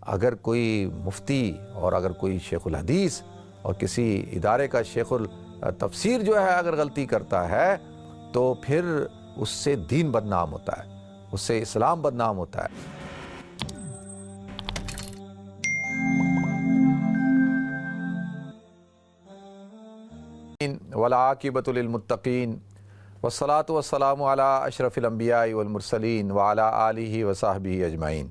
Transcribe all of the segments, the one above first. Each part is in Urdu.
اگر کوئی مفتی اور اگر کوئی شیخ الحدیث اور کسی ادارے کا شیخ التفسیر جو ہے اگر غلطی کرتا ہے تو پھر اس سے دین بدنام ہوتا ہے، اس سے اسلام بدنام ہوتا ہے۔ والعاقبۃ للمتقین والصلاۃ والسلام علی اشرف الانبیاء والمرسلین وعلی آلہ وصحبہ اجمعین،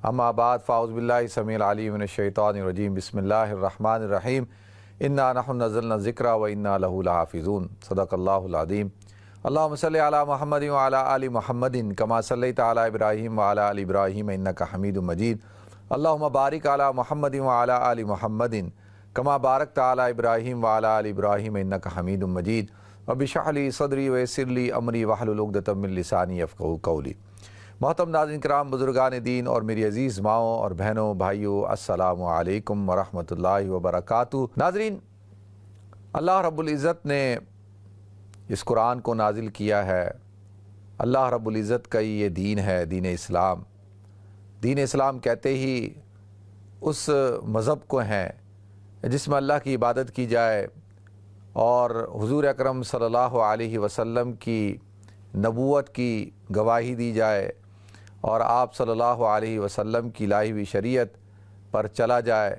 اما بعد فاعوذ باللہ السمیع العلیم من الشیطان الرجیم، بسم اللہ الرحمن الرحیم، انا نحن نزلنا الذکر وانا لہ لحافظون، صدق اللہ العظیم۔ اللہم صلی علی محمد وعلی آل محمد کما صلیت علی ابراہیم وعلی آل ابراہیم انک حمید مجید، اللہم بارک علی محمد وعلی آل محمد کما بارکت علی ابراہیم وعلی آل ابراہیم انک حمید مجید، رب اشرح لی صدری ویسر لی امری واحلل عقدۃ من لسانی یفقہوا قولی۔ محترم ناظرین کرام، بزرگان دین اور میری عزیز ماؤں اور بہنوں بھائیوں، السلام علیکم ورحمۃ اللہ وبرکاتہ۔ ناظرین، اللہ رب العزت نے اس قرآن کو نازل کیا ہے، اللہ رب العزت کا یہ دین ہے، دین اسلام۔ دین اسلام کہتے ہی اس مذہب کو ہیں جس میں اللہ کی عبادت کی جائے اور حضور اکرم صلی اللہ علیہ وسلم کی نبوت کی گواہی دی جائے اور آپ صلی اللہ علیہ وسلم کی لائی ہوئی شریعت پر چلا جائے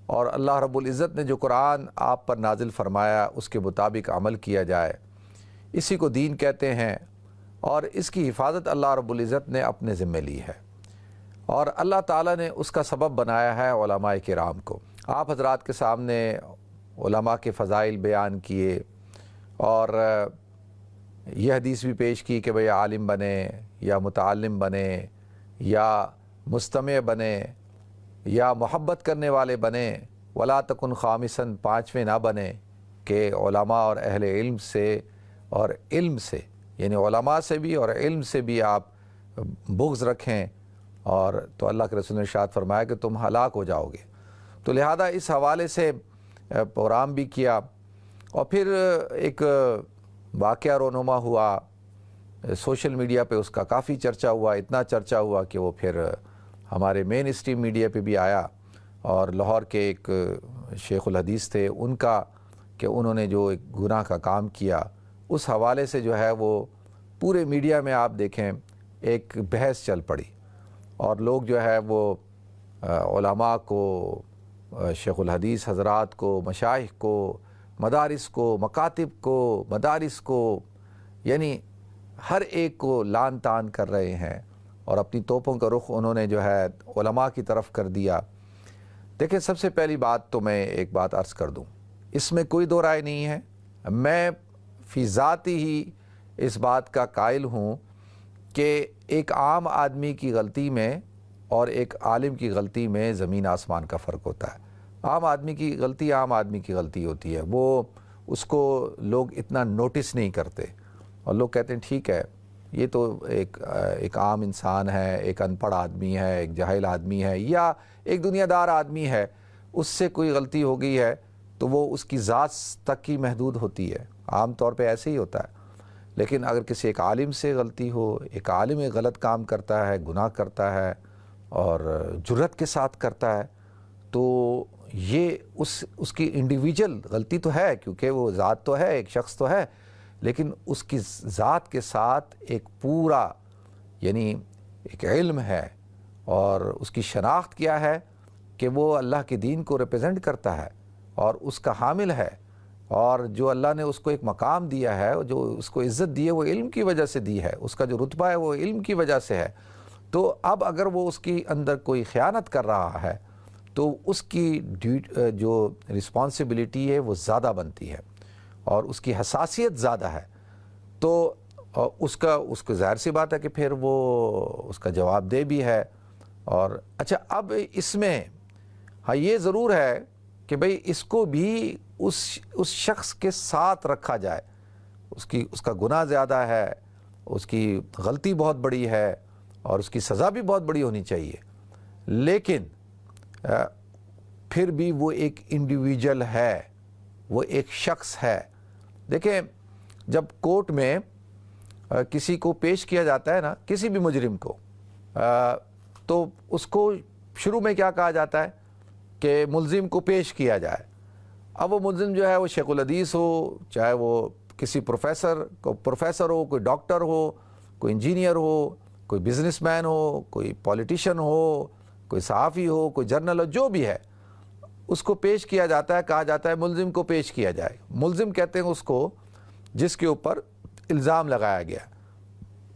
اور اللہ رب العزت نے جو قرآن آپ پر نازل فرمایا اس کے مطابق عمل کیا جائے، اسی کو دین کہتے ہیں۔ اور اس کی حفاظت اللہ رب العزت نے اپنے ذمہ لی ہے اور اللہ تعالیٰ نے اس کا سبب بنایا ہے علماء کرام کو۔ آپ حضرات کے سامنے علماء کے فضائل بیان کیے اور یہ حدیث بھی پیش کی کہ بھئی عالم بنے یا متعلم بنے یا مستمع بنے یا محبت کرنے والے بنے، ولا تکن خامساً، پانچویں نہ بنے، کہ علماء اور اہل علم سے اور علم سے، یعنی علماء سے بھی اور علم سے بھی آپ بغض رکھیں، اور تو اللہ کے رسول نے ارشاد فرمایا کہ تم ہلاک ہو جاؤ گے۔ تو لہذا اس حوالے سے پروگرام بھی کیا، اور پھر ایک واقعہ رونما ہوا سوشل میڈیا پہ، اس کا کافی چرچا ہوا، اتنا چرچا ہوا کہ وہ پھر ہمارے مین اسٹریم میڈیا پہ بھی آیا، اور لاہور کے ایک شیخ الحدیث تھے ان کا، کہ انہوں نے جو ایک گناہ کا کام کیا، اس حوالے سے جو ہے وہ پورے میڈیا میں آپ دیکھیں ایک بحث چل پڑی، اور لوگ جو ہے وہ علماء کو، شیخ الحدیث حضرات کو، مشائخ کو، مدارس کو، مکاتب کو، مدارس کو، یعنی ہر ایک کو لعن طعن کر رہے ہیں، اور اپنی توپوں کا رخ انہوں نے جو ہے علماء کی طرف کر دیا۔ دیکھیں، سب سے پہلی بات تو میں ایک بات عرض کر دوں، اس میں کوئی دو رائے نہیں ہے، میں فی ذاتی ہی اس بات کا قائل ہوں کہ ایک عام آدمی کی غلطی میں اور ایک عالم کی غلطی میں زمین آسمان کا فرق ہوتا ہے۔ عام آدمی کی غلطی عام آدمی کی غلطی ہوتی ہے، وہ اس کو لوگ اتنا نوٹس نہیں کرتے، اور لوگ کہتے ہیں ٹھیک ہے، یہ تو ایک عام انسان ہے، ایک ان پڑھ آدمی ہے، ایک جاہل آدمی ہے، یا ایک دنیا دار آدمی ہے، اس سے کوئی غلطی ہو گئی ہے تو وہ اس کی ذات تک ہی محدود ہوتی ہے، عام طور پہ ایسے ہی ہوتا ہے۔ لیکن اگر کسی ایک عالم سے غلطی ہو، ایک عالم ایک غلط کام کرتا ہے، گناہ کرتا ہے اور جرأت کے ساتھ کرتا ہے، تو یہ اس کی انڈیویجول غلطی تو ہے، کیونکہ وہ ذات تو ہے، ایک شخص تو ہے، لیکن اس کی ذات کے ساتھ ایک پورا، یعنی ایک علم ہے، اور اس کی شناخت کیا ہے کہ وہ اللہ کے دین کو ریپرزینٹ کرتا ہے اور اس کا حامل ہے، اور جو اللہ نے اس کو ایک مقام دیا ہے، جو اس کو عزت دی ہے وہ علم کی وجہ سے دی ہے، اس کا جو رتبہ ہے وہ علم کی وجہ سے ہے۔ تو اب اگر وہ اس کی اندر کوئی خیانت کر رہا ہے تو اس کی جو رسپانسبلٹی ہے وہ زیادہ بنتی ہے اور اس کی حساسیت زیادہ ہے، تو اس کو ظاہر سی بات ہے کہ پھر وہ اس کا جواب دہ بھی ہے۔ اور اچھا، اب اس میں ہاں یہ ضرور ہے کہ بھئی اس کو بھی اس شخص کے ساتھ رکھا جائے، اس کا گناہ زیادہ ہے، اس کی غلطی بہت بڑی ہے اور اس کی سزا بھی بہت بڑی ہونی چاہیے، لیکن پھر بھی وہ ایک انڈیویجول ہے، وہ ایک شخص ہے۔ دیکھیں، جب کورٹ میں کسی کو پیش کیا جاتا ہے نا، کسی بھی مجرم کو، تو اس کو شروع میں کیا کہا جاتا ہے کہ ملزم کو پیش کیا جائے. اب وہ ملزم جو ہے وہ شیخ الحدیث ہو, چاہے وہ کسی پروفیسر ہو, کوئی ڈاکٹر ہو, کوئی انجینئر ہو, کوئی بزنس مین ہو, کوئی پولیٹیشین ہو, کوئی صحافی ہو, کوئی جرنل ہو, جو بھی ہے اس کو پیش کیا جاتا ہے. کہا جاتا ہے ملزم کو پیش کیا جائے. ملزم کہتے ہیں اس کو جس کے اوپر الزام لگایا گیا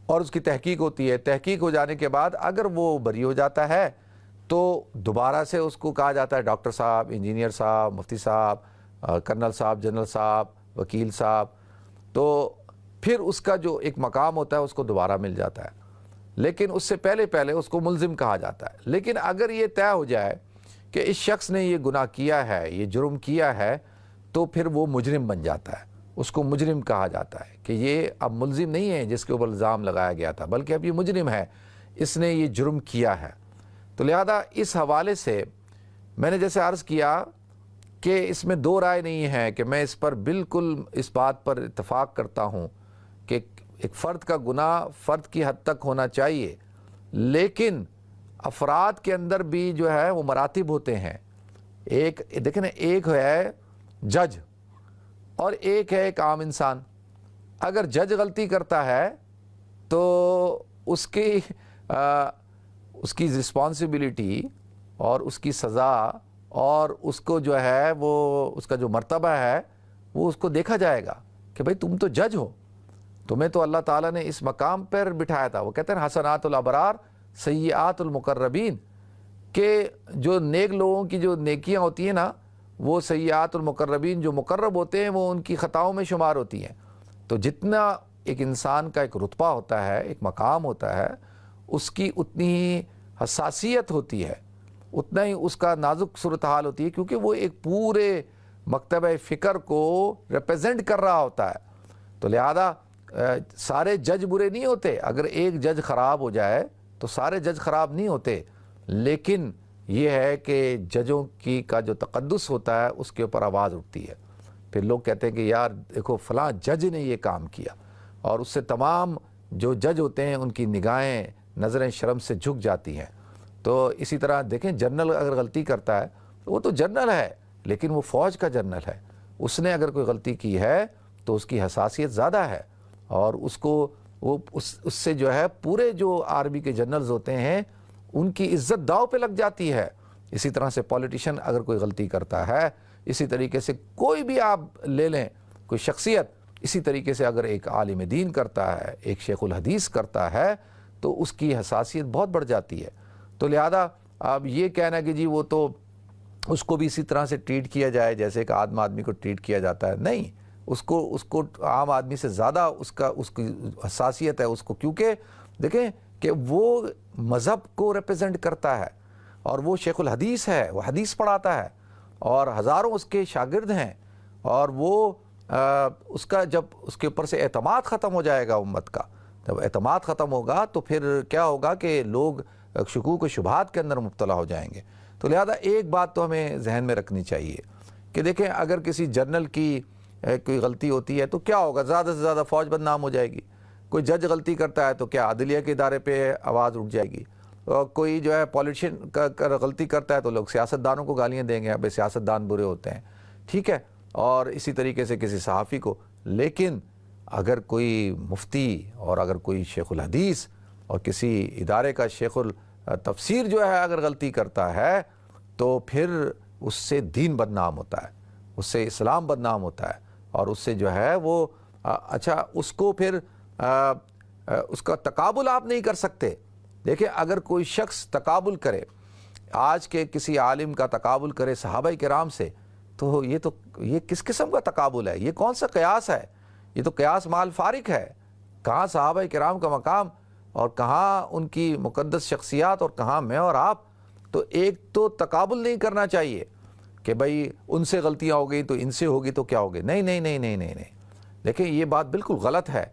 اور اس کی تحقیق ہوتی ہے. تحقیق ہو جانے کے بعد اگر وہ بری ہو جاتا ہے تو دوبارہ سے اس کو کہا جاتا ہے ڈاکٹر صاحب, انجینئر صاحب, مفتی صاحب, کرنل صاحب, جنرل صاحب, وکیل صاحب. تو پھر اس کا جو ایک مقام ہوتا ہے اس کو دوبارہ مل جاتا ہے, لیکن اس سے پہلے اس کو ملزم کہا جاتا ہے. لیکن اگر یہ طے ہو جائے کہ اس شخص نے یہ گناہ کیا ہے, یہ جرم کیا ہے, تو پھر وہ مجرم بن جاتا ہے. اس کو مجرم کہا جاتا ہے کہ یہ اب ملزم نہیں ہے جس کے اوپر الزام لگایا گیا تھا, بلکہ اب یہ مجرم ہے, اس نے یہ جرم کیا ہے. تو لہذا اس حوالے سے میں نے جیسے عرض کیا کہ اس میں دو رائے نہیں ہے کہ میں اس پر بالکل اس بات پر اتفاق کرتا ہوں کہ ایک فرد کا گناہ فرد کی حد تک ہونا چاہیے, لیکن افراد کے اندر بھی جو ہے وہ مراتب ہوتے ہیں. ایک دیکھیں نا, ایک ہے جج اور ایک ہے ایک عام انسان. اگر جج غلطی کرتا ہے تو اس کی رسپانسبلٹی اور اس کی سزا اور اس کو جو ہے وہ اس کا جو مرتبہ ہے وہ اس کو دیکھا جائے گا کہ بھئی تم تو جج ہو, تمہیں تو اللہ تعالیٰ نے اس مقام پر بٹھایا تھا. وہ کہتے ہیں حسنات الابرار سیئات المقربین, کہ جو نیک لوگوں کی جو نیکیاں ہوتی ہیں نا وہ سیئات المقربین, جو مقرب ہوتے ہیں وہ ان کی خطاؤں میں شمار ہوتی ہیں. تو جتنا ایک انسان کا ایک رتبہ ہوتا ہے, ایک مقام ہوتا ہے, اس کی اتنی ہی حساسیت ہوتی ہے, اتنا ہی اس کا نازک صورتحال ہوتی ہے, کیونکہ وہ ایک پورے مکتبہ فکر کو ریپرزینٹ کر رہا ہوتا ہے. تو لہذا سارے جج برے نہیں ہوتے. اگر ایک جج خراب ہو جائے تو سارے جج خراب نہیں ہوتے, لیکن یہ ہے کہ ججوں کا جو تقدس ہوتا ہے اس کے اوپر آواز اٹھتی ہے. پھر لوگ کہتے ہیں کہ یار دیکھو فلاں جج نے یہ کام کیا, اور اس سے تمام جو جج ہوتے ہیں ان کی نگاہیں نظریں شرم سے جھک جاتی ہیں. تو اسی طرح دیکھیں جنرل اگر غلطی کرتا ہے تو وہ تو جنرل ہے, لیکن وہ فوج کا جنرل ہے. اس نے اگر کوئی غلطی کی ہے تو اس کی حساسیت زیادہ ہے, اور اس کو وہ اس سے جو ہے پورے جو آرمی کے جنرلز ہوتے ہیں ان کی عزت داؤ پہ لگ جاتی ہے. اسی طرح سے پولیٹیشین اگر کوئی غلطی کرتا ہے, اسی طریقے سے کوئی بھی آپ لے لیں کوئی شخصیت, اسی طریقے سے اگر ایک عالم دین کرتا ہے, ایک شیخ الحدیث کرتا ہے, تو اس کی حساسیت بہت بڑھ جاتی ہے. تو لہذا اب یہ کہنا کہ جی وہ تو اس کو بھی اسی طرح سے ٹریٹ کیا جائے جیسے کہ عام آدمی کو ٹریٹ کیا جاتا ہے, نہیں, اس کو عام آدمی سے زیادہ اس کی حساسیت ہے اس کو, کیونکہ دیکھیں کہ وہ مذہب کو ریپرزینٹ کرتا ہے, اور وہ شیخ الحدیث ہے, وہ حدیث پڑھاتا ہے, اور ہزاروں اس کے شاگرد ہیں, اور وہ اس کا جب اس کے اوپر سے اعتماد ختم ہو جائے گا امت کا, جب اعتماد ختم ہوگا تو پھر کیا ہوگا کہ لوگ شکوک و شبہات کے اندر مبتلا ہو جائیں گے. تو لہذا ایک بات تو ہمیں ذہن میں رکھنی چاہیے کہ دیکھیں اگر کسی جنرل کی کوئی غلطی ہوتی ہے تو کیا ہوگا, زیادہ سے زیادہ فوج بدنام ہو جائے گی. کوئی جج غلطی کرتا ہے تو کیا عدلیہ کے ادارے پہ آواز اٹھ جائے گی. کوئی جو ہے پولیٹیشین غلطی کرتا ہے تو لوگ سیاستدانوں کو گالیاں دیں گے, بھائی سیاستدان برے ہوتے ہیں, ٹھیک ہے, اور اسی طریقے سے کسی صحافی کو. لیکن اگر کوئی مفتی اور اگر کوئی شیخ الحدیث اور کسی ادارے کا شیخ التفسیر جو ہے اگر غلطی کرتا ہے تو پھر اس سے دین بدنام ہوتا ہے, اس سے اسلام بدنام ہوتا ہے, اور اس سے جو ہے وہ اچھا اس کو پھر اس کا تقابل آپ نہیں کر سکتے. دیکھیں اگر کوئی شخص تقابل کرے, آج کے کسی عالم کا تقابل کرے صحابہ کرام سے, تو یہ کس قسم کا تقابل ہے, یہ کون سا قیاس ہے, یہ تو قیاس مال فارق ہے. کہاں صحابہ کرام کا مقام اور کہاں ان کی مقدس شخصیات اور کہاں میں اور آپ. تو ایک تو تقابل نہیں کرنا چاہیے کہ بھئی ان سے غلطیاں ہو گئی تو ان سے ہوگی تو کیا ہوگی, نہیں نہیں نہیں نہیں نہیں نہیں. دیکھیں یہ بات بالکل غلط ہے.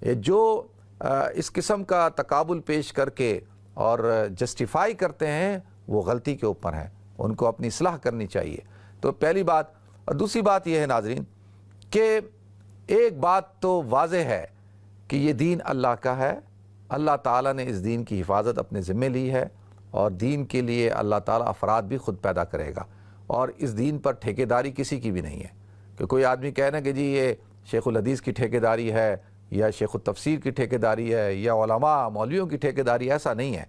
یہ جو اس قسم کا تقابل پیش کر کے اور جسٹیفائی کرتے ہیں وہ غلطی کے اوپر ہیں, ان کو اپنی اصلاح کرنی چاہیے. تو پہلی بات. اور دوسری بات یہ ہے ناظرین کہ ایک بات تو واضح ہے کہ یہ دین اللہ کا ہے, اللہ تعالیٰ نے اس دین کی حفاظت اپنے ذمہ لی ہے, اور دین کے لیے اللہ تعالیٰ افراد بھی خود پیدا کرے گا، اور اس دین پر ٹھیکیداری کسی کی بھی نہیں ہے کہ کوئی آدمی کہنا کہ جی یہ شیخ الحدیث کی ٹھیکیداری ہے یا شیخ التفسیر کی ٹھیکیداری ہے یا علماء مولویوں کی ٹھیکیداری، ایسا نہیں ہے۔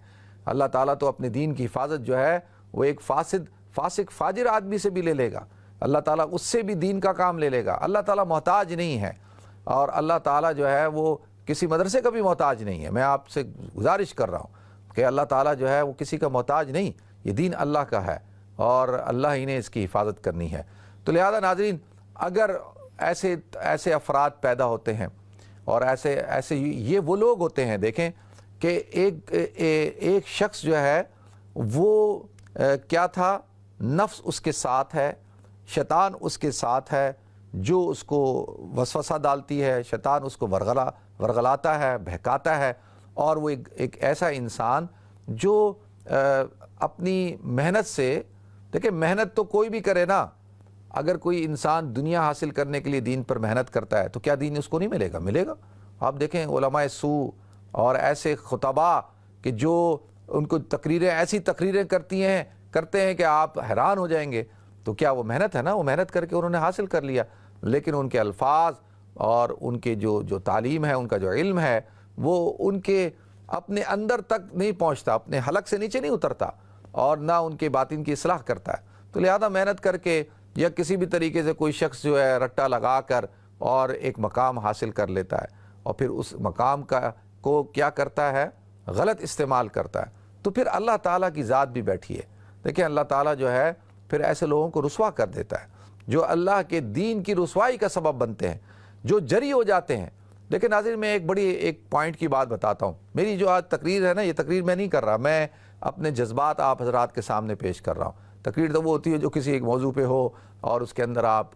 اللہ تعالیٰ تو اپنے دین کی حفاظت جو ہے وہ ایک فاسق فاجر آدمی سے بھی لے لے گا، اللہ تعالیٰ اس سے بھی دین کا کام لے لے گا۔ اللہ تعالیٰ محتاج نہیں ہے، اور اللہ تعالیٰ جو ہے وہ کسی مدرسے کا بھی محتاج نہیں ہے۔ میں آپ سے گزارش کر رہا ہوں کہ اللہ تعالیٰ جو ہے وہ کسی کا محتاج نہیں، یہ دین اللہ کا ہے اور اللہ ہی نے اس کی حفاظت کرنی ہے۔ تو لہذا ناظرین، اگر ایسے افراد پیدا ہوتے ہیں اور ایسے یہ وہ لوگ ہوتے ہیں، دیکھیں کہ ایک شخص جو ہے وہ کیا تھا، نفس اس کے ساتھ ہے، شیطان اس کے ساتھ ہے، جو اس کو وسوسہ ڈالتی ہے، شیطان اس کو ورغلاتا ہے، بہکاتا ہے، اور وہ ایک ایسا انسان جو اپنی محنت سے، دیکھیں محنت تو کوئی بھی کرے نا، اگر کوئی انسان دنیا حاصل کرنے کے لیے دین پر محنت کرتا ہے تو کیا دین اس کو نہیں ملے گا؟ ملے گا۔ آپ دیکھیں علماء سوء اور ایسے خطباء کہ جو ان کو ایسی تقریریں کرتے ہیں کہ آپ حیران ہو جائیں گے، تو کیا وہ محنت ہے نا؟ وہ محنت کر کے انہوں نے حاصل کر لیا، لیکن ان کے الفاظ اور ان کے جو تعلیم ہے، ان کا جو علم ہے، وہ ان کے اپنے اندر تک نہیں پہنچتا، اپنے حلق سے نیچے نہیں اترتا، اور نہ ان کے باطن کی اصلاح کرتا ہے۔ تو لہذا محنت کر کے یا کسی بھی طریقے سے کوئی شخص جو ہے رٹا لگا کر اور ایک مقام حاصل کر لیتا ہے، اور پھر اس مقام کو کیا کرتا ہے؟ غلط استعمال کرتا ہے، تو پھر اللہ تعالیٰ کی ذات بھی بیٹھی ہے۔ دیکھیں اللہ تعالیٰ جو ہے پھر ایسے لوگوں کو رسوا کر دیتا ہے جو اللہ کے دین کی رسوائی کا سبب بنتے ہیں، جو جری ہو جاتے ہیں۔ لیکن ناظرین، میں ایک پوائنٹ کی بات بتاتا ہوں۔ میری جو آج تقریر ہے نا، یہ تقریر میں نہیں کر رہا، میں اپنے جذبات آپ حضرات کے سامنے پیش کر رہا ہوں۔ تقریر تو وہ ہوتی ہے جو کسی ایک موضوع پہ ہو اور اس کے اندر آپ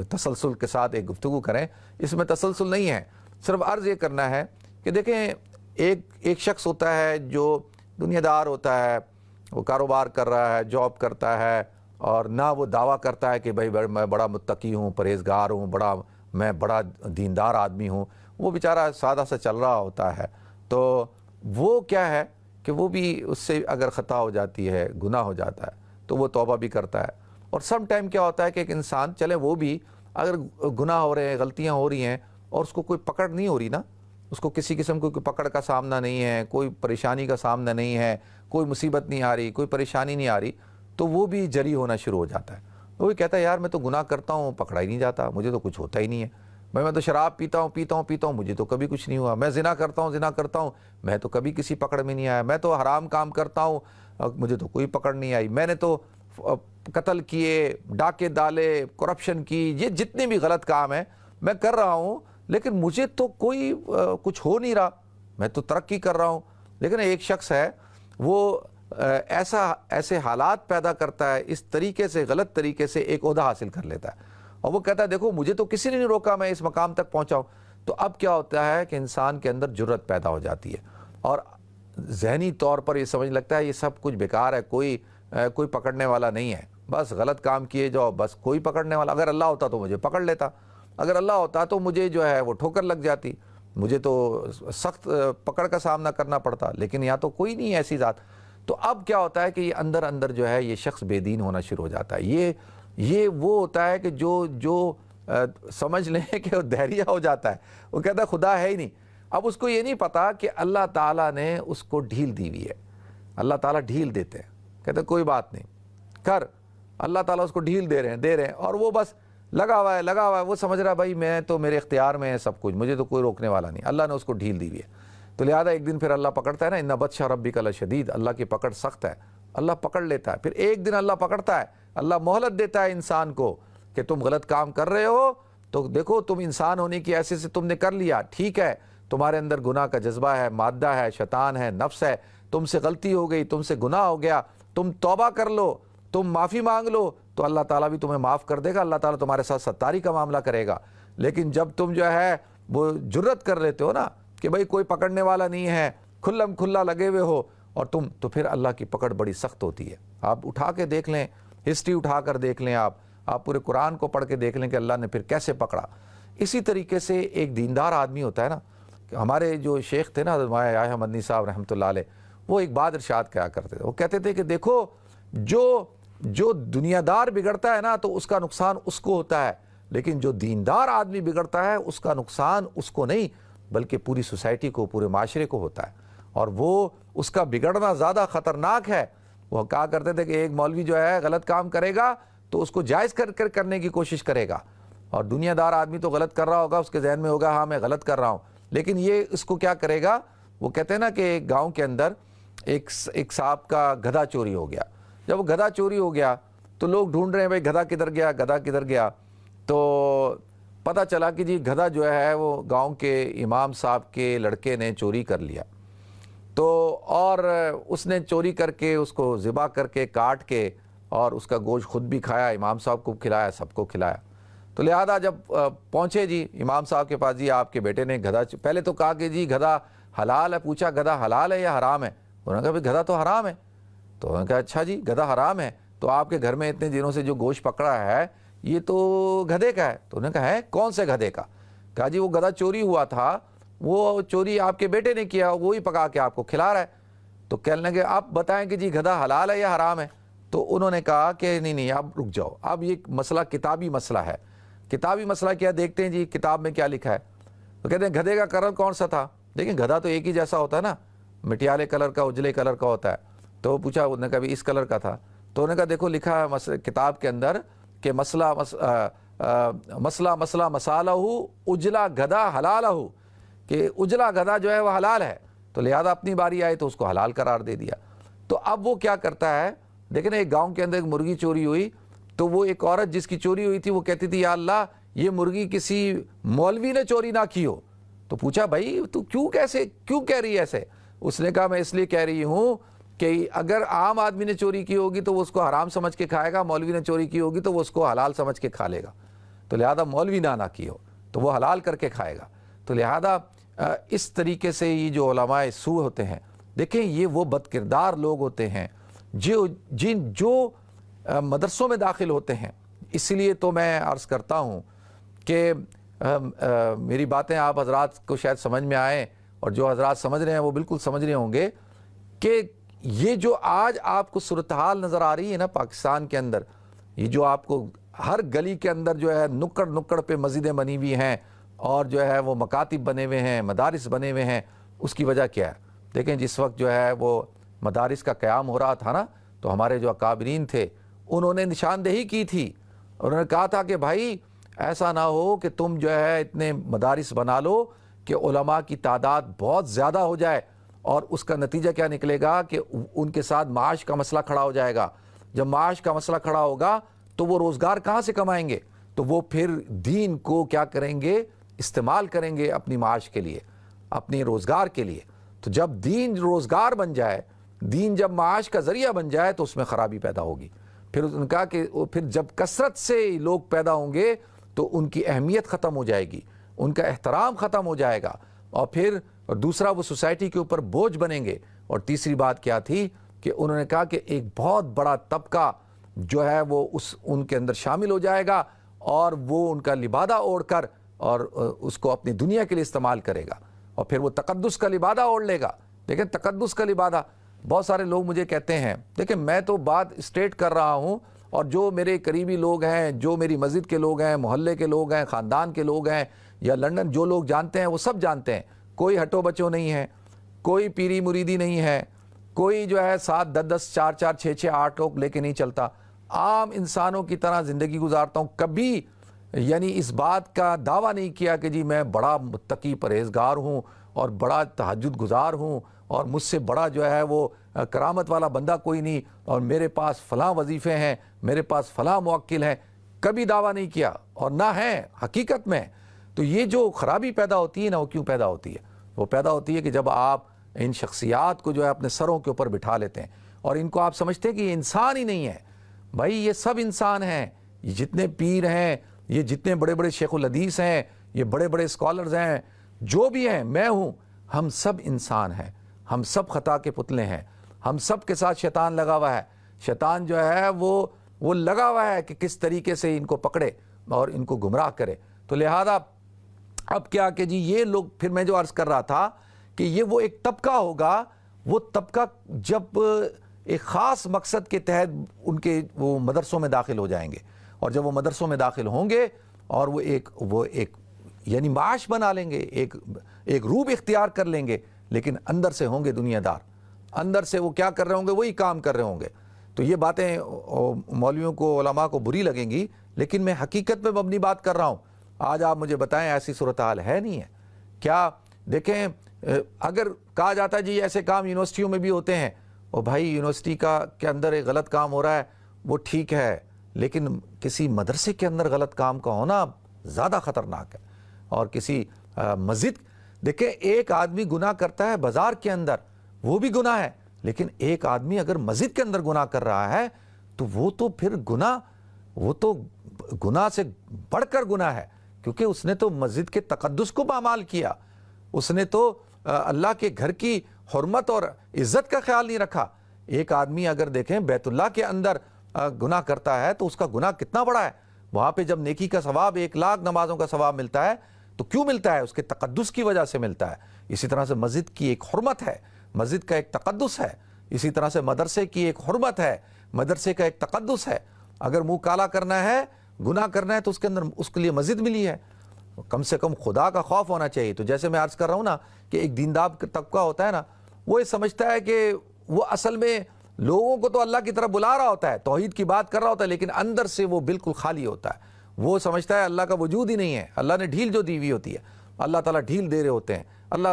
تسلسل کے ساتھ ایک گفتگو کریں، اس میں تسلسل نہیں ہے، صرف عرض یہ کرنا ہے کہ دیکھیں ایک شخص ہوتا ہے جو دنیا دار ہوتا ہے، وہ کاروبار کر رہا ہے، جاب کرتا ہے، اور نہ وہ دعویٰ کرتا ہے کہ بھائی میں بڑا متقی ہوں، پرہیزگار ہوں، میں بڑا دیندار آدمی ہوں، وہ بیچارہ سادہ سا چل رہا ہوتا ہے۔ تو وہ کیا ہے کہ وہ بھی اس سے اگر خطا ہو جاتی ہے، گناہ ہو جاتا ہے، تو وہ توبہ بھی کرتا ہے۔ اور سم ٹائم کیا ہوتا ہے کہ ایک انسان چلے وہ بھی اگر گناہ ہو رہے ہیں، غلطیاں ہو رہی ہیں، اور اس کو کوئی پکڑ نہیں ہو رہی نا، اس کو کسی قسم کوئی پکڑ کا سامنا نہیں ہے، کوئی پریشانی کا سامنا نہیں ہے، کوئی مصیبت نہیں آ رہی، کوئی پریشانی نہیں آ رہی، تو وہ بھی جری ہونا شروع ہو جاتا ہے۔ وہ کہتا ہے یار میں تو گناہ کرتا ہوں، پکڑا ہی نہیں جاتا، مجھے تو کچھ ہوتا ہی نہیں ہے، میں تو شراب پیتا ہوں، مجھے تو کبھی کچھ نہیں ہوا، میں زنا کرتا ہوں، میں تو کبھی کسی پکڑ میں نہیں آیا، میں تو حرام کام کرتا ہوں، مجھے تو کوئی پکڑ نہیں آئی، میں نے تو قتل کیے، ڈاکے ڈالے، کرپشن کی، یہ جتنے بھی غلط کام ہیں میں کر رہا ہوں، لیکن مجھے تو کوئی کچھ ہو نہیں رہا، میں تو ترقی کر رہا ہوں۔ لیکن ایک شخص ہے وہ ایسے حالات پیدا کرتا ہے، اس طریقے سے غلط طریقے سے ایک عہدہ حاصل کر لیتا ہے، اور وہ کہتا ہے دیکھو مجھے تو کسی نے نہیں روکا، میں اس مقام تک پہنچا ہوں۔ تو اب کیا ہوتا ہے کہ انسان کے اندر جرت پیدا ہو جاتی ہے، اور ذہنی طور پر یہ سمجھ لگتا ہے یہ سب کچھ بیکار ہے، کوئی پکڑنے والا نہیں ہے، بس غلط کام کیے جاؤ، بس کوئی پکڑنے والا، اگر اللہ ہوتا تو مجھے پکڑ لیتا، اگر اللہ ہوتا تو مجھے جو ہے وہ ٹھوکر لگ جاتی، مجھے تو سخت پکڑ کا سامنا کرنا پڑتا، لیکن یہاں تو کوئی نہیں ایسی ذات۔ تو اب کیا ہوتا ہے کہ یہ اندر جو ہے یہ شخص بے دین ہونا شروع ہو جاتا ہے۔ یہ وہ ہوتا ہے کہ جو سمجھ لیں کہ وہ دہریہ ہو جاتا ہے، وہ کہتا ہے خدا ہے ہی نہیں۔ اب اس کو یہ نہیں پتا کہ اللہ تعالیٰ نے اس کو ڈھیل دی ہوئی ہے، اللہ تعالیٰ ڈھیل دیتے ہیں، کہتے ہیں کوئی بات نہیں کر، اللہ تعالیٰ اس کو ڈھیل دے رہے ہیں، اور وہ بس لگا ہوا ہے، وہ سمجھ رہا ہے بھائی میں تو میرے اختیار میں ہے سب کچھ، مجھے تو کوئی روکنے والا نہیں، اللہ نے اس کو ڈھیل دی ہوئی ہے۔ تو لہذا ایک دن پھر اللہ پکڑتا ہے نا، ان بطش ربک لشدید، اللہ کی پکڑ سخت ہے، اللہ پکڑ لیتا ہے۔ پھر ایک دن اللہ پکڑتا ہے، اللہ مہلت دیتا ہے انسان کو کہ تم غلط کام کر رہے ہو، تو دیکھو تم انسان ہونے کی ایسے سے تم نے کر لیا، ٹھیک ہے، تمہارے اندر گناہ کا جذبہ ہے، مادہ ہے، شیطان ہے، نفس ہے، تم سے غلطی ہو گئی، تم سے گناہ ہو گیا، تم توبہ کر لو، تم معافی مانگ لو، تو اللہ تعالیٰ بھی تمہیں معاف کر دے گا، اللہ تعالیٰ تمہارے ساتھ ستاری کا معاملہ کرے گا۔ لیکن جب تم جو ہے وہ جرت کر لیتے ہو نا کہ بھئی کوئی پکڑنے والا نہیں ہے، کھلم کھلا لگے ہوئے ہو، اور تو پھر اللہ کی پکڑ بڑی سخت ہوتی ہے۔ آپ اٹھا کے دیکھ لیں، ہسٹری اٹھا کر دیکھ لیں، آپ پورے قرآن کو پڑھ کے دیکھ لیں کہ اللہ نے پھر کیسے پکڑا۔ اسی طریقے سے ایک دیندار آدمی ہوتا ہے نا، ہمارے جو شیخ تھے نا حضرت مدنی صاحب رحمۃ اللہ علیہ، وہ ایک بات ارشاد کیا کرتے تھے، وہ کہتے تھے کہ دیکھو جو دنیا دار بگڑتا ہے نا تو اس کا نقصان اس کو ہوتا ہے، لیکن جو دیندار آدمی بگڑتا ہے اس کا نقصان اس کو نہیں بلکہ پوری سوسائٹی کو، پورے معاشرے کو ہوتا ہے، اور وہ اس کا بگڑنا زیادہ خطرناک ہے۔ وہ کہا کرتے تھے کہ ایک مولوی جو ہے غلط کام کرے گا تو اس کو جائز کرنے کی کوشش کرے گا، اور دنیا دار آدمی تو غلط کر رہا ہوگا، اس کے ذہن میں ہوگا ہاں میں غلط کر رہا ہوں، لیکن یہ اس کو کیا کرے گا۔ وہ کہتے ہیں نا کہ ایک گاؤں کے اندر ایک صاحب کا گدھا چوری ہو گیا۔ جب وہ گدھا چوری ہو گیا تو لوگ ڈھونڈ رہے ہیں بھائی گدھا کدھر گیا، گدھا کدھر گیا، تو پتہ چلا کہ جی گدھا جو ہے وہ گاؤں کے امام صاحب کے لڑکے نے چوری کر لیا، تو اور اس نے چوری کر کے اس کو ذبح کر کے کاٹ کے اور اس کا گوشت خود بھی کھایا، امام صاحب کو کھلایا، سب کو کھلایا۔ تو لہذا جب پہنچے جی امام صاحب کے پاس، جی آپ کے بیٹے نے گدھا، پہلے تو کہا کہ جی گدھا حلال ہے، پوچھا گدھا حلال ہے یا حرام ہے؟ انہوں نے کہا بھائی گدھا تو حرام ہے۔ تو انہوں نے کہا اچھا جی گدھا حرام ہے، تو آپ کے گھر میں اتنے دنوں سے جو گوشت پکڑا ہے یہ تو گدھے کا ہے۔ تو انہوں نے کہا ہے کون سے گدھے کا؟ کہا جی وہ گدھا چوری ہوا تھا، وہ چوری آپ کے بیٹے نے کیا، وہی پکا کے آپ کو کھلا رہا ہے۔ تو کہنے لگے آپ بتائیں کہ جی گدھا حلال ہے یا حرام ہے؟ تو انہوں نے کہا کہ نہیں اب رک جاؤ، اب یہ مسئلہ کتابی مسئلہ ہے۔ کتابی مسئلہ کیا، دیکھتے ہیں جی کتاب میں کیا لکھا ہے۔ تو کہتے ہیں گدھے کا کلر کون سا تھا؟ دیکھیں گدھا تو ایک ہی جیسا ہوتا ہے نا، مٹیالے کلر کا، اجلے کلر کا ہوتا ہے۔ تو پوچھا، انہوں نے کہا بھی اس کلر کا تھا۔ تو انہوں نے کہا دیکھو لکھا ہے کتاب کے اندر کہ مسئلہ مسالہ اجلا گدھا حلالہ، کہ اجلا گدھا جو ہے وہ حلال ہے، تو لہذا اپنی باری آئی تو اس کو حلال قرار دے دیا۔ تو اب وہ کیا کرتا ہے، دیکھیں ایک گاؤں کے اندر ایک مرغی چوری ہوئی، تو وہ ایک عورت جس کی چوری ہوئی تھی وہ کہتی تھی یا اللہ یہ مرغی کسی مولوی نے چوری نہ کی ہو۔ تو پوچھا بھائی تو کیوں کہہ رہی ہے ایسے؟ اس نے کہا میں اس لیے کہہ رہی ہوں کہ اگر عام آدمی نے چوری کی ہوگی تو وہ اس کو حرام سمجھ کے کھائے گا، مولوی نے چوری کی ہوگی تو وہ اس کو حلال سمجھ کے کھا لے گا، تو لہذا مولوی نہ کی ہو تو وہ حلال کر کے کھائے گا۔ تو لہذا اس طریقے سے یہ جو علماء سو ہوتے ہیں، دیکھیں یہ وہ بد کردار لوگ ہوتے ہیں جو مدرسوں میں داخل ہوتے ہیں۔ اس لیے تو میں عرض کرتا ہوں کہ میری باتیں آپ حضرات کو شاید سمجھ میں آئیں، اور جو حضرات سمجھ رہے ہیں وہ بالکل سمجھ رہے ہوں گے کہ یہ جو آج آپ کو صورتحال نظر آ رہی ہے نا پاکستان کے اندر، یہ جو آپ کو ہر گلی کے اندر جو ہے نکڑ پہ مسجدیں بنی ہوئی ہیں اور جو ہے وہ مکاتب بنے ہوئے ہیں، مدارس بنے ہوئے ہیں، اس کی وجہ کیا ہے؟ دیکھیں جس وقت جو ہے وہ مدارس کا قیام ہو رہا تھا نا، تو ہمارے جو اکابرین تھے انہوں نے نشاندہی کی تھی، انہوں نے کہا تھا کہ بھائی ایسا نہ ہو کہ تم جو ہے اتنے مدارس بنا لو کہ علماء کی تعداد بہت زیادہ ہو جائے، اور اس کا نتیجہ کیا نکلے گا کہ ان کے ساتھ معاش کا مسئلہ کھڑا ہو جائے گا۔ جب معاش کا مسئلہ کھڑا ہوگا تو وہ روزگار کہاں سے کمائیں گے؟ تو وہ پھر دین کو کیا کریں گے؟ استعمال کریں گے اپنی معاش کے لیے، اپنی روزگار کے لیے۔ تو جب دین روزگار بن جائے، دین جب معاش کا ذریعہ بن جائے تو اس میں خرابی پیدا ہوگی۔ پھر ان کا کہ پھر جب کثرت سے لوگ پیدا ہوں گے تو ان کی اہمیت ختم ہو جائے گی، ان کا احترام ختم ہو جائے گا، اور پھر دوسرا وہ سوسائٹی کے اوپر بوجھ بنیں گے۔ اور تیسری بات کیا تھی کہ انہوں نے کہا کہ ایک بہت بڑا طبقہ جو ہے وہ ان کے اندر شامل ہو جائے گا، اور وہ ان کا لبادہ اوڑھ کر اور اس کو اپنی دنیا کے لیے استعمال کرے گا، اور پھر وہ تقدس کا لبادہ اوڑھ لے گا۔ لیکن تقدس کا لبادہ، بہت سارے لوگ مجھے کہتے ہیں، دیکھیں میں تو بات اسٹیٹ کر رہا ہوں، اور جو میرے قریبی لوگ ہیں، جو میری مسجد کے لوگ ہیں، محلے کے لوگ ہیں، خاندان کے لوگ ہیں، یا لندن جو لوگ جانتے ہیں وہ سب جانتے ہیں، کوئی ہٹو بچوں نہیں ہے، کوئی پیری مریدی نہیں ہے، کوئی جو ہے 7 10 4 4 6 6 8 لوگ لے کے نہیں چلتا، عام انسانوں کی طرح زندگی گزارتا ہوں۔ کبھی یعنی اس بات کا دعویٰ نہیں کیا کہ جی میں بڑا متقی پرہیزگار ہوں اور بڑا تہجد گزار ہوں اور مجھ سے بڑا جو ہے وہ کرامت والا بندہ کوئی نہیں، اور میرے پاس فلاں وظیفے ہیں، میرے پاس فلاں موکل ہیں، کبھی دعویٰ نہیں کیا، اور نہ ہے حقیقت میں۔ تو یہ جو خرابی پیدا ہوتی ہے نا، وہ کیوں پیدا ہوتی ہے؟ وہ پیدا ہوتی ہے کہ جب آپ ان شخصیات کو جو ہے اپنے سروں کے اوپر بٹھا لیتے ہیں، اور ان کو آپ سمجھتے ہیں کہ یہ انسان ہی نہیں ہے۔ بھائی یہ سب انسان ہیں، یہ جتنے پیر ہیں، یہ جتنے بڑے بڑے شیخ الحدیث ہیں، یہ بڑے بڑے اسکالرز ہیں، جو بھی ہیں، میں ہوں، ہم سب انسان ہیں، ہم سب خطا کے پتلے ہیں، ہم سب کے ساتھ شیطان لگا ہوا ہے۔ شیطان جو ہے وہ لگا ہوا ہے کہ کس طریقے سے ان کو پکڑے اور ان کو گمراہ کرے۔ تو لہذا اب کیا کہ جی یہ لوگ، پھر میں جو عرض کر رہا تھا کہ یہ وہ ایک طبقہ ہوگا، وہ طبقہ جب ایک خاص مقصد کے تحت ان کے وہ مدرسوں میں داخل ہو جائیں گے، اور جب وہ مدرسوں میں داخل ہوں گے اور وہ ایک یعنی معاش بنا لیں گے، ایک روب اختیار کر لیں گے، لیکن اندر سے ہوں گے دنیا دار، اندر سے وہ کیا کر رہے ہوں گے؟ وہی کام کر رہے ہوں گے۔ تو یہ باتیں مولویوں کو، علماء کو بری لگیں گی، لیکن میں حقیقت پہ مبنی بات کر رہا ہوں۔ آج آپ مجھے بتائیں ایسی صورتحال ہے نہیں ہے کیا؟ دیکھیں، اگر کہا جاتا ہے جی ایسے کام یونیورسٹیوں میں بھی ہوتے ہیں، اور بھائی یونیورسٹی کے اندر ایک غلط کام ہو رہا ہے وہ ٹھیک ہے، لیکن کسی مدرسے کے اندر غلط کام کا ہونا زیادہ خطرناک ہے۔ اور کسی مسجد، دیکھیں ایک آدمی گناہ کرتا ہے بازار کے اندر، وہ بھی گناہ ہے، لیکن ایک آدمی اگر مسجد کے اندر گناہ کر رہا ہے تو وہ تو پھر گناہ سے بڑھ کر گناہ ہے، کیونکہ اس نے تو مسجد کے تقدس کو پامال کیا، اس نے تو اللہ کے گھر کی حرمت اور عزت کا خیال نہیں رکھا۔ ایک آدمی اگر دیکھیں بیت اللہ کے اندر گناہ کرتا ہے تو اس کا گناہ کتنا بڑا ہے، وہاں پہ جب نیکی کا ثواب 1,00,000 نمازوں کا ثواب ملتا ہے تو کیوں ملتا ہے؟ اس کے تقدس کی وجہ سے ملتا ہے۔ اسی طرح سے مسجد کی ایک حرمت ہے، مسجد کا ایک تقدس ہے، اسی طرح سے مدرسے کی ایک حرمت ہے، مدرسے کا ایک تقدس ہے۔ اگر منہ کالا کرنا ہے، گناہ کرنا ہے، تو اس کے اندر اس کے لیے مسجد ملی ہے۔ کم سے کم خدا کا خوف ہونا چاہیے۔ تو جیسے میں عرض کر رہا ہوں نا کہ ایک دیندار طبقہ ہوتا ہے نا، وہ یہ سمجھتا ہے کہ وہ اصل میں لوگوں کو تو اللہ کی طرف بلا رہا ہوتا ہے، توحید کی بات کر رہا ہوتا ہے، لیکن اندر سے وہ بالکل خالی ہوتا ہے۔ وہ سمجھتا ہے اللہ کا وجود ہی نہیں ہے، اللہ نے ڈھیل جو دی ہوئی ہوتی ہے، اللہ تعالیٰ ڈھیل دے رہے ہوتے ہیں، اللہ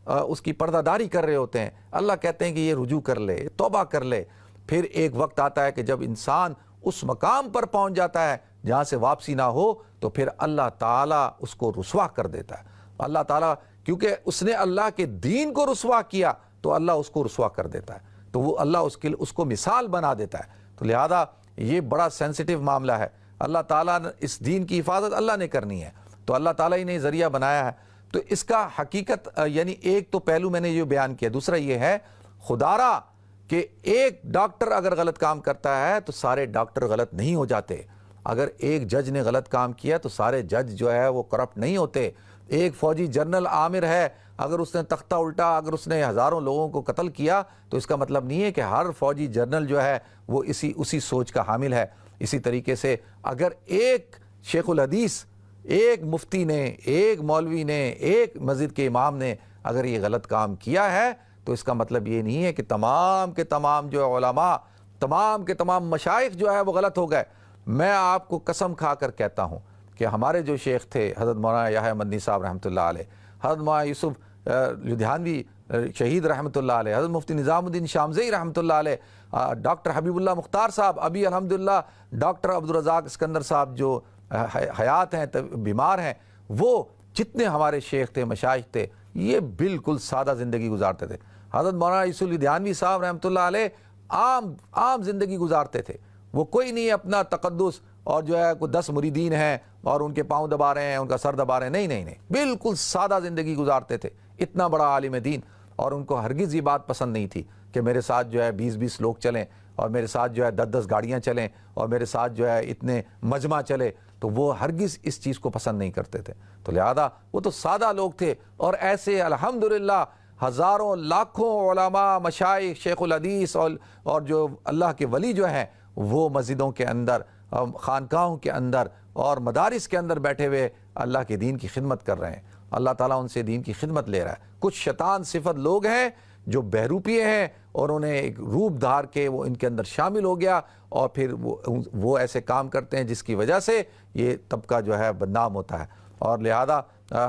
اس کی پردہ داری کر رہے ہوتے ہیں، اللہ کہتے ہیں کہ یہ رجوع کر لے، توبہ کر لے۔ پھر ایک وقت آتا ہے کہ جب انسان اس مقام پر پہنچ جاتا ہے جہاں سے واپسی نہ ہو، تو پھر اللہ تعالیٰ اس کو رسوا کر دیتا ہے۔ اللہ تعالیٰ کیونکہ اس نے اللہ کے دین کو رسوا کیا تو اللہ اس کو رسوا کر دیتا ہے، تو وہ اللہ اس کو مثال بنا دیتا ہے۔ تو لہذا یہ بڑا سینسٹیو معاملہ ہے۔ اللہ تعالیٰ نے اس دین کی حفاظت اللہ نے کرنی ہے، تو اللہ تعالیٰ ہی نے ذریعہ بنایا ہے۔ تو اس کا حقیقت یعنی ایک تو پہلو میں نے یہ بیان کیا، دوسرا یہ ہے خدارا کہ ایک ڈاکٹر اگر غلط کام کرتا ہے تو سارے ڈاکٹر غلط نہیں ہو جاتے۔ اگر ایک جج نے غلط کام کیا تو سارے جج جو ہے وہ کرپٹ نہیں ہوتے۔ ایک فوجی جنرل عامر ہے، اگر اس نے تختہ الٹا، اگر اس نے ہزاروں لوگوں کو قتل کیا تو اس کا مطلب نہیں ہے کہ ہر فوجی جنرل جو ہے وہ اسی سوچ کا حامل ہے۔ اسی طریقے سے اگر ایک شیخ الحدیث، ایک مفتی نے، ایک مولوی نے، ایک مسجد کے امام نے اگر یہ غلط کام کیا ہے تو اس کا مطلب یہ نہیں ہے کہ تمام کے تمام جو علماء، تمام کے تمام مشائخ جو ہے وہ غلط ہو گئے۔ میں آپ کو قسم کھا کر کہتا ہوں کہ ہمارے جو شیخ تھے حضرت مولانا یحییٰ مدنی صاحب رحمۃ اللہ علیہ، حضرت مولانا یوسف لدھیانوی شہید رحمۃ اللہ علیہ، حضرت مفتی نظام الدین شامزئی رحمۃ اللہ علیہ، ڈاکٹر حبیب اللہ مختار صاحب، ابھی الحمدللہ ڈاکٹر عبدالرزاق اسکندر صاحب جو حیات ہیں، بیمار ہیں، وہ جتنے ہمارے شیخ تھے، مشائخ تھے، یہ بالکل سادہ زندگی گزارتے تھے۔ حضرت مولانا یوسف لدھیانوی صاحب رحمۃ اللہ علیہ عام زندگی گزارتے تھے۔ وہ کوئی نہیں اپنا تقدس اور جو ہے کوئی 10 مریدین ہیں اور ان کے پاؤں دبا رہے ہیں، ان کا سر دبا رہے ہیں، نہیں، بالکل سادہ زندگی گزارتے تھے۔ اتنا بڑا عالم دین، اور ان کو ہرگز یہ بات پسند نہیں تھی کہ میرے ساتھ جو ہے 20 لوگ چلیں، اور میرے ساتھ جو ہے 10 گاڑیاں چلیں، اور میرے ساتھ جو ہے اتنے مجمع چلے، تو وہ ہرگز اس چیز کو پسند نہیں کرتے تھے۔ تو لہذا وہ تو سادہ لوگ تھے، اور ایسے الحمدللہ ہزاروں لاکھوں علماء، مشائخ، شیخ الحدیث اور جو اللہ کے ولی جو ہیں وہ مسجدوں کے اندر، خانقاہوں کے اندر اور مدارس کے اندر بیٹھے ہوئے اللہ کے دین کی خدمت کر رہے ہیں۔ اللہ تعالیٰ ان سے دین کی خدمت لے رہا ہے۔ کچھ شیطان صفت لوگ ہیں جو بہروپیے ہیں، اور انہیں ایک روپ دھار کے وہ ان کے اندر شامل ہو گیا، اور پھر وہ ایسے کام کرتے ہیں جس کی وجہ سے یہ طبقہ جو ہے بدنام ہوتا ہے۔ اور لہذا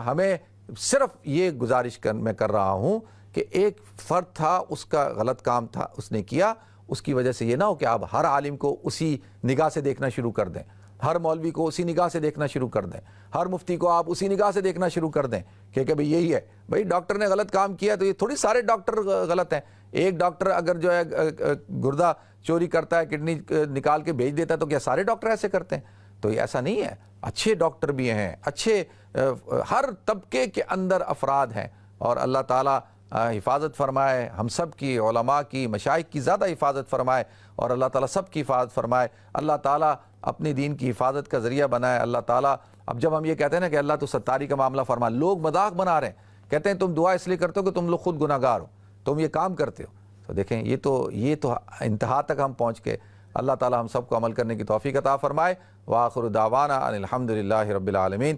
ہمیں صرف یہ گزارش میں کر رہا ہوں کہ ایک فرد تھا، اس کا غلط کام تھا، اس نے کیا، اس کی وجہ سے یہ نہ ہو کہ آپ ہر عالم کو اسی نگاہ سے دیکھنا شروع کر دیں، ہر مولوی کو اسی نگاہ سے دیکھنا شروع کر دیں، ہر مفتی کو آپ اسی نگاہ سے دیکھنا شروع کر دیں کہ بھئی یہی ہے، بھئی ڈاکٹر نے غلط کام کیا تو یہ تھوڑی سارے ڈاکٹر غلط ہیں۔ ایک ڈاکٹر اگر جو ہے گردہ چوری کرتا ہے، کڈنی نکال کے بھیج دیتا ہے، تو کیا سارے ڈاکٹر ایسے کرتے ہیں؟ تو یہ ایسا نہیں ہے، اچھے ڈاکٹر بھی ہیں، اچھے ہر طبقے کے اندر افراد ہیں، اور اللہ تعالیٰ حفاظت فرمائے ہم سب کی، علماء کی، مشائخ کی زیادہ حفاظت فرمائے، اور اللہ تعالیٰ سب کی حفاظت فرمائے۔ اللہ تعالیٰ اپنی دین کی حفاظت کا ذریعہ بنائے۔ اللہ تعالیٰ، اب جب ہم یہ کہتے ہیں نا کہ اللہ تو ستاری کا معاملہ فرما، لوگ مذاق بنا رہے ہیں، کہتے ہیں تم دعا اس لیے کرتے ہو کہ تم لوگ خود گناہگار ہو، تم یہ کام کرتے ہو. تو دیکھیں یہ تو انتہا تک ہم پہنچ کے. اللہ تعالی ہم سب کو عمل کرنے کی توفیق عطا فرمائے. وآخر دعوانا ان الحمد للہ رب العالمین.